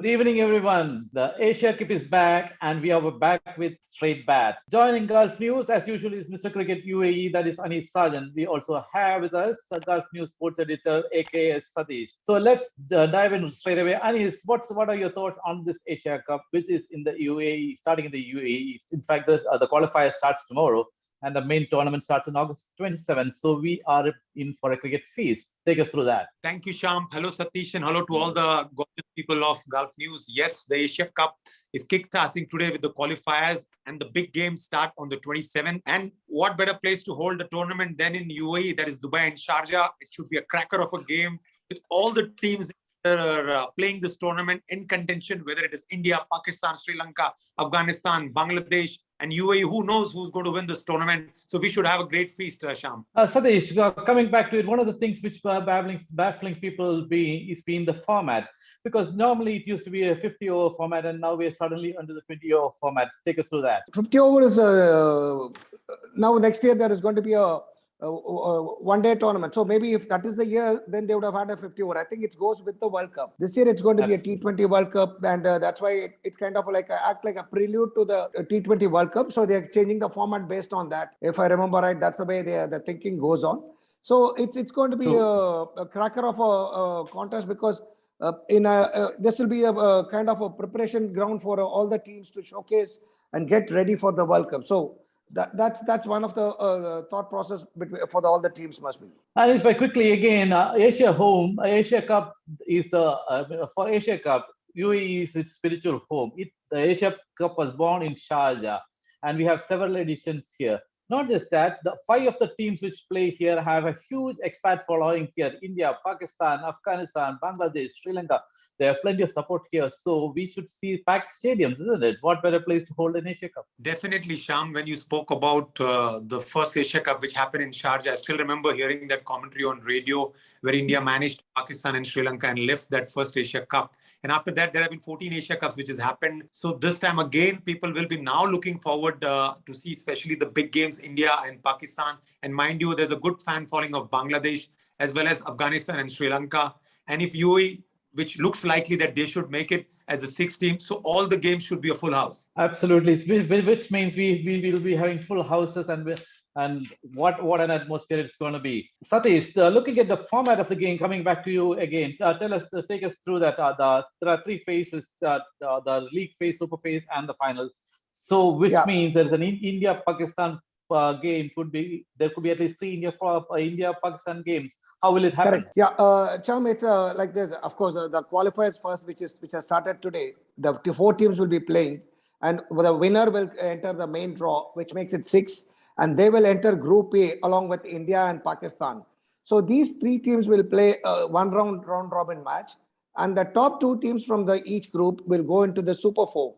Good evening, everyone. The Asia Cup is back, and we are back with straight bat. Joining Gulf News, as usual, is Mr. Cricket UAE, that is Anis Sarjan. We also have with us Gulf News sports editor, aka Satish. So let's dive in straight away. Anis, what are your thoughts on this Asia Cup, which is in the UAE, starting in the UAE? In fact, the qualifier starts tomorrow, and the main tournament starts on August 27th. So we are in for a cricket feast. Take us through that. Thank you, Sham. Hello, Satish, and hello to all the gorgeous people of Gulf News. Yes, the Asia Cup is kick-starting today with the qualifiers, and the big games start on the 27th. And what better place to hold the tournament than in UAE, that is Dubai and Sharjah. It should be a cracker of a game with all the teams that are playing this tournament in contention, whether it is India, Pakistan, Sri Lanka, Afghanistan, Bangladesh, and UAE. Who knows who's going to win this tournament? So we should have a great feast, Sham. Satish, coming back to it, one of the things which baffling people is the format. Because normally it used to be a 50-over format, and now we're suddenly under the 20-over format. Take us through that. 50 over is now next year there is going to be a one-day tournament. So maybe if that is the year, then they would have had a 50 over. I think it goes with the World Cup. This year it's going to be a T20 World Cup, and that's why it's kind of like act like a prelude to the T20 World Cup. So they're changing the format based on that. If I remember right, that's the way the thinking goes on. So it's going to be a cracker of a contest, because this will be a kind of a preparation ground for all the teams to showcase and get ready for the World Cup. So that's one of the thought process for all the teams must be. And by quickly again, Asia Cup is for Asia Cup, UAE is its spiritual home. The Asia Cup was born in Sharjah, and we have several editions here. Not just that, the 5 of the teams which play here have a huge expat following here. India, Pakistan, Afghanistan, Bangladesh, Sri Lanka. There are plenty of support here. So we should see packed stadiums, isn't it? What better place to hold an Asia Cup? Definitely, Sham. When you spoke about the first Asia Cup, which happened in Sharjah, I still remember hearing that commentary on radio where India managed Pakistan and Sri Lanka and lift that first Asia Cup. And after that, there have been 14 Asia Cups, which has happened. So this time again, people will be now looking forward to see especially the big games, India and Pakistan. And mind you, there's a good fan following of Bangladesh as well as Afghanistan and Sri Lanka. And if UAE, which looks likely that they should make it as a 6th team, so all the games should be a full house. Absolutely, which means we will be having full houses, and what an atmosphere it's going to be. Satish, looking at the format of the game, coming back to you again, take us through that. There are 3 phases: the league phase, super phase, and the final. So, which means there's an India-Pakistan game. There could be at least 3 India-Pakistan games. How will it happen? Correct. Yeah, Cham, it's like this. Of course, the qualifiers first, which has started today. The 4 teams will be playing, and the winner will enter the main draw, which makes it 6, and they will enter Group A along with India and Pakistan. So these 3 teams will play one round robin match, and the top 2 teams from each group will go into the Super 4.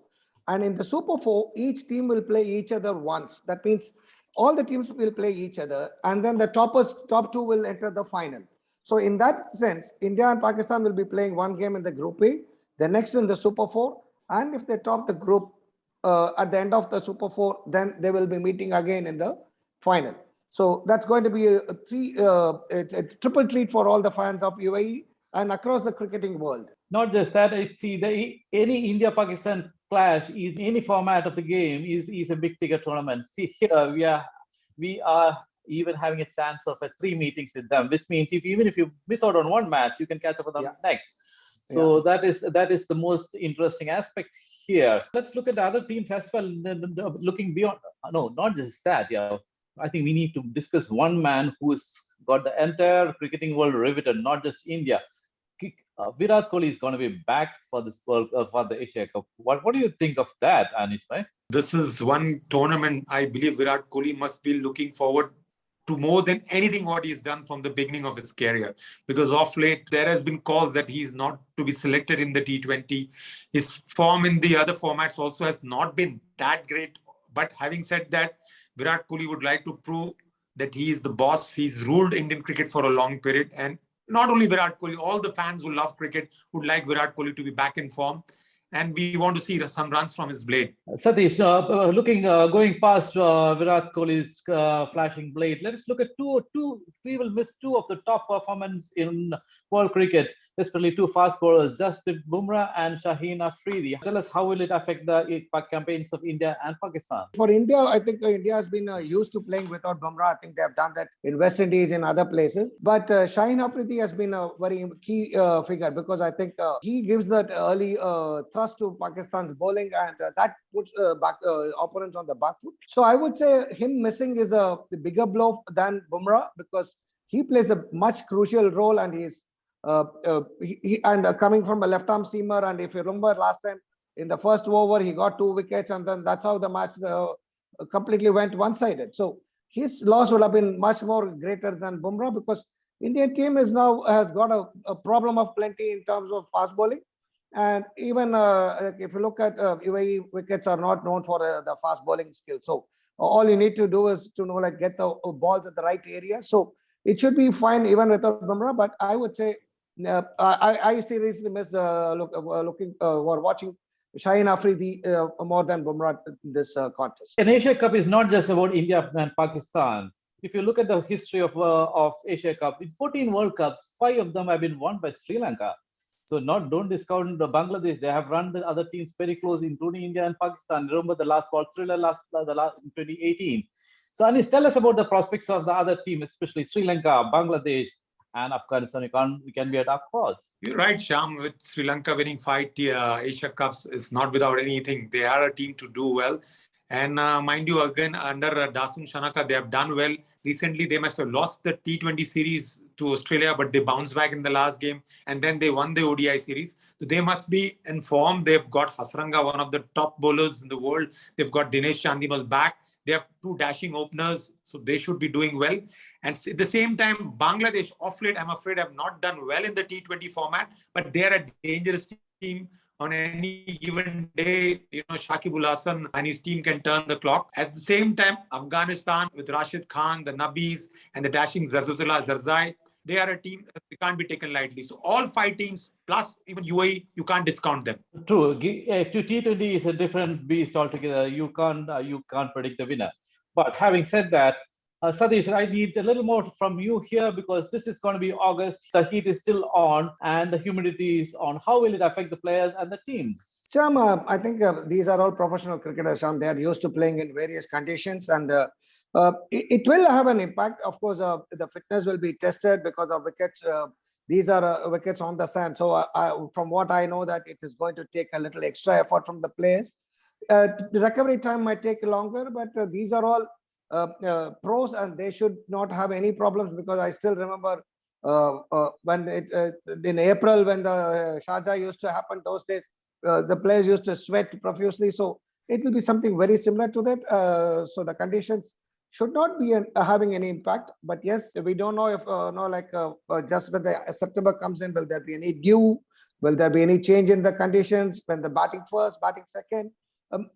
And in the Super 4, each team will play each other once. That means all the teams will play each other, and then the top 2 will enter the final. So in that sense, India and Pakistan will be playing one game in the Group A, the next in the Super 4, and if they top the group at the end of the Super 4, then they will be meeting again in the final. So that's going to be a triple treat for all the fans of UAE and across the cricketing world. Not just that, any India-Pakistan clash in any format of the game is a big ticket tournament. See, here we are even having a chance of 3 meetings with them, which means even if you miss out on one match, you can catch up on the next. So that is the most interesting aspect here. Let's look at the other teams as well. Looking beyond, no, not just that. Yeah, I think we need to discuss one man who's got the entire cricketing world riveted, not just India. Virat Kohli is going to be back for this for the Asia Cup. What do you think of that, Anis? This is one tournament I believe Virat Kohli must be looking forward to more than anything what he's done from the beginning of his career. Because of late, there has been calls that he's not to be selected in the T20. His form in the other formats also has not been that great. But having said that, Virat Kohli would like to prove that he is the boss. He's ruled Indian cricket for a long period. And not only Virat Kohli, all the fans who love cricket would like Virat Kohli to be back in form. And we want to see some runs from his blade. Satish, going past Virat Kohli's flashing blade, let's look at two. We will miss 2 of the top performance in world cricket. especially two fast bowlers, Jasprit Bumrah and Shaheen Afridi. Tell us, how will it affect the campaigns of India and Pakistan? For India, I think India has been used to playing without Bumrah. I think they have done that in West Indies, in other places. But Shaheen Afridi has been a very key figure, because I think he gives that early thrust to Pakistan's bowling, and that puts opponents on the back foot. So I would say him missing is a bigger blow than Bumrah, because he plays a much crucial role, and coming from a left arm seamer. And if you remember last time, in the first over, he got 2 wickets, and then that's how the match completely went one-sided. So his loss would have been much more greater than Bumrah, because Indian team has got a problem of plenty in terms of fast bowling. And even if you look at UAE, wickets are not known for the fast bowling skill. So all you need to do is to get the balls at the right area. So it should be fine even without Bumrah. But I would say I seriously miss watching Shaheen Afridi more than Bumrah in this contest. An Asia Cup is not just about India and Pakistan. If you look at the history of Asia Cup, in 14 World Cups, 5 of them have been won by Sri Lanka. So don't discount the Bangladesh. They have run the other teams very close, including India and Pakistan. Remember the last ball thriller in 2018. So Anis, tell us about the prospects of the other team, especially Sri Lanka, Bangladesh, and Afghanistan. We can be a dark horse. You're right, Sham. With Sri Lanka winning 5 Asia Cups is not without anything. They are a team to do well. And mind you, again, under Dasun Shanaka, they have done well. Recently, they must have lost the T20 series to Australia, but they bounced back in the last game. And then they won the ODI series. So they must be informed. They've got Hasranga, one of the top bowlers in the world. They've got Dinesh Chandimal back. They have 2 dashing openers, so they should be doing well. And at the same time, Bangladesh, off late, I'm afraid, have not done well in the T20 format, but they're a dangerous team. On any given day, Shakib Ul Hasan and his team can turn the clock. At the same time, Afghanistan with Rashid Khan, the Nabis, and the dashing Zarzullah Zarzai, they are a team that can't be taken lightly. So all 5 teams, plus even UAE, you can't discount them. True. T20 is a different beast altogether. You can't predict the winner. But having said that, Satish, I need a little more from you here, because this is going to be August. The heat is still on and the humidity is on. How will it affect the players and the teams? Sham, I think these are all professional cricketers, Sham. They are used to playing in various conditions, and it will have an impact. Of course, the fitness will be tested because of wickets. These are wickets on the sand. So from what I know, that it is going to take a little extra effort from the players. The recovery time might take longer, but these are all pros, and they should not have any problems, because I still remember when in April, when the Sharjah used to happen, those days the players used to sweat profusely. So it will be something very similar to that. So the conditions should not be having any impact. But yes, we don't know if just when the September comes in, will there be any dew? Will there be any change in the conditions when the batting first, batting second?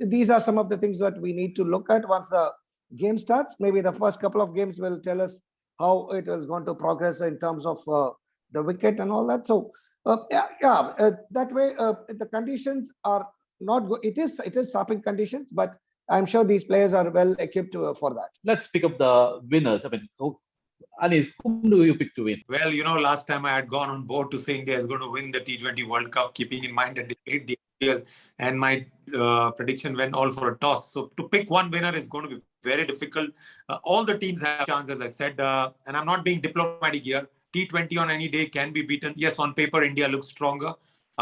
These are some of the things that we need to look at once the game starts. Maybe the first couple of games will tell us how it is going to progress in terms of the wicket and all that. So that way the conditions are not good. It is stopping conditions, but I'm sure these players are well equipped for that. Let's pick up the winners. I mean, Anis, whom do you pick to win? Well, last time I had gone on board to say India is going to win the T20 World Cup, keeping in mind that they played the IPL, and my prediction went all for a toss. So to pick one winner is going to be very difficult. All the teams have a chance, as I said, and I'm not being diplomatic here. T20 on any day can be beaten. Yes, on paper, India looks stronger.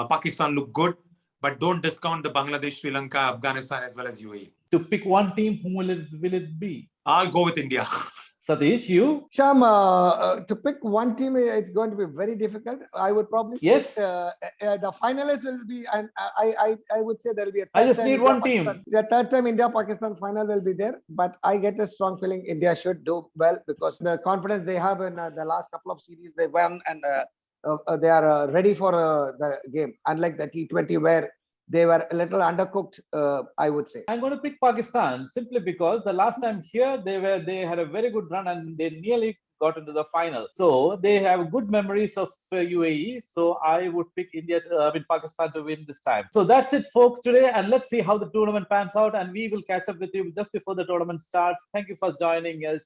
Pakistan look good, but don't discount the Bangladesh, Sri Lanka, Afghanistan, as well as UAE. To pick one team, whom will it be? I'll go with India. Satish, you? Sham, to pick one team, it's going to be very difficult. I would probably say the finalists will be, and I would say there will be a third I just need one team. The third time India-Pakistan final will be there, but I get a strong feeling India should do well, because the confidence they have in the last couple of series they won, and they are ready for the game, unlike the T20 where they were a little undercooked, I would say. I'm going to pick Pakistan simply because the last time here they had a very good run and they nearly got into the final. So they have good memories of UAE. So I would pick Pakistan to win this time. So that's it, folks, today. And let's see how the tournament pans out. And we will catch up with you just before the tournament starts. Thank you for joining us.